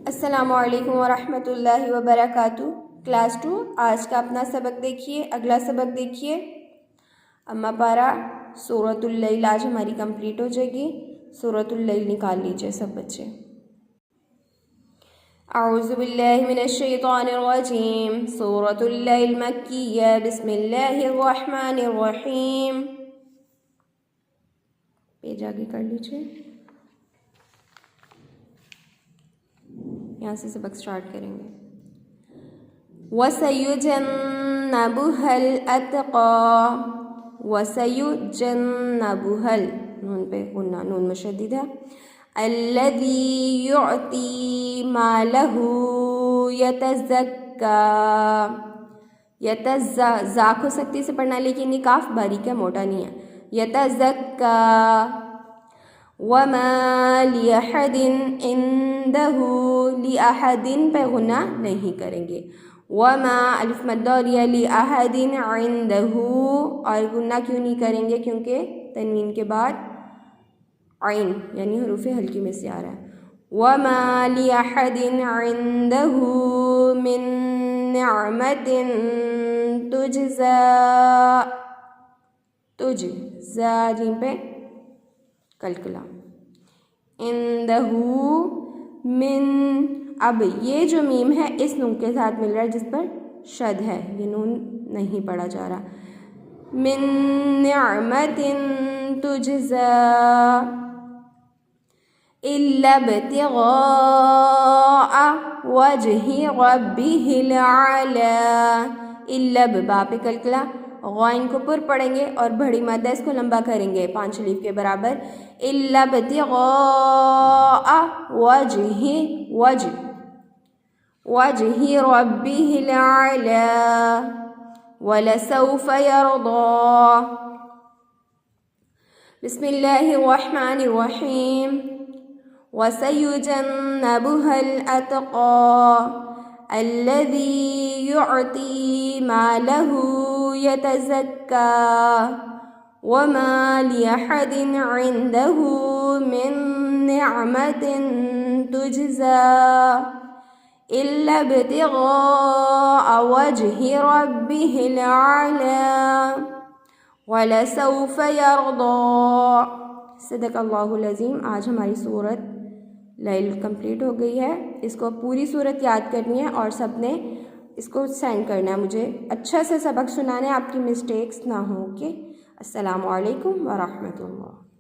السلام علیکم ورحمۃ اللہ وبرکاتہ۔ کلاس 2 آج کا اپنا سبق دیکھیے، اگلا سبق دیکھیے۔ اما پارا سورۃ اللیل آج ہماری کمپلیٹ ہو جائے گی۔ سورۃ اللیل نکال لیجئے سب بچے۔ اعوذ باللہ من الشیطان الرجیم۔ سورۃ اللیل مکیہ، بسم اللہ الرحمن الرحیم۔ پیج آگے کر لیجئے، یہاں سے سبق سٹارٹ کریں گے۔ وَسَيُجَنَّبُهَا الْأَتْقَى، وَسَيُجَنَّبُهَا، نون پہ غنہ، نون مشدد ہے۔ الَّذِي يُعْطِي مَالَهُ يَتَزَكَّى، زاک ہو سکتی سے پڑھنا لیکن یہ کاف باریک ہے، موٹا نہیں ہے۔ يَتَزَكَّى وَمَا لِأَحَدٍ عِندَهُ، لِأَحَدٍ پہ غنہ نہیں کریں گے۔ وَمَا الف مد اور یا لِأَحَدٍ عِندَهُ، اور غنہ کیوں نہیں کریں گے؟ کیونکہ تنوین کے بعد عین یعنی حروف ہلکی میں سے آ رہا ہے۔ وَمَا لِأَحَدٍ عِندَهُ مِن نِعْمَةٍ تُجْزَى، جیم پہ کلکلا، عندہ من، اب یہ جو میم ہے اس نون کے ساتھ مل رہا ہے جس پر شد ہے، یہ نون نہیں پڑھا جا رہا۔ من نعمت تجزا الا ابتغاء وجہ ربہ الاعلی، الا با پہ کلکلا، غائن کو پر پڑھیں گے اور بڑی مادہ اس کو لمبا کریں گے 5 الف کے برابر۔ الا ابتغاء وجہ ربہ الاعلی ولسوف یرضی۔ بسم اللہ الرحمن الرحیم۔ وَسَيُجَنَّبُهَا الْأَتْقَى الَّذِي يُعْطِي مَالَهُ يَتَزَكَّى وَمَا لِأَحَدٍ عِندَهُ مِن نِعْمَةٍ تُجْزَى إِلَّا ابْتِغَاءَ وَجْهِ رَبِّهِ الْأَعْلَى وَلَسَوْفَ يَرْضَى۔ صدق اللہ العظیم۔ آج ہماری سورۃ لیل کمپلیٹ ہو گئی ہے۔ اس کو پوری سورت یاد کرنی ہے اور سب نے اس کو سینڈ کرنا ہے مجھے، اچھا سے سبق سنانا ہے، آپ کی مسٹیکس نہ ہوں۔ اوکے، السلام علیکم ورحمۃ اللہ۔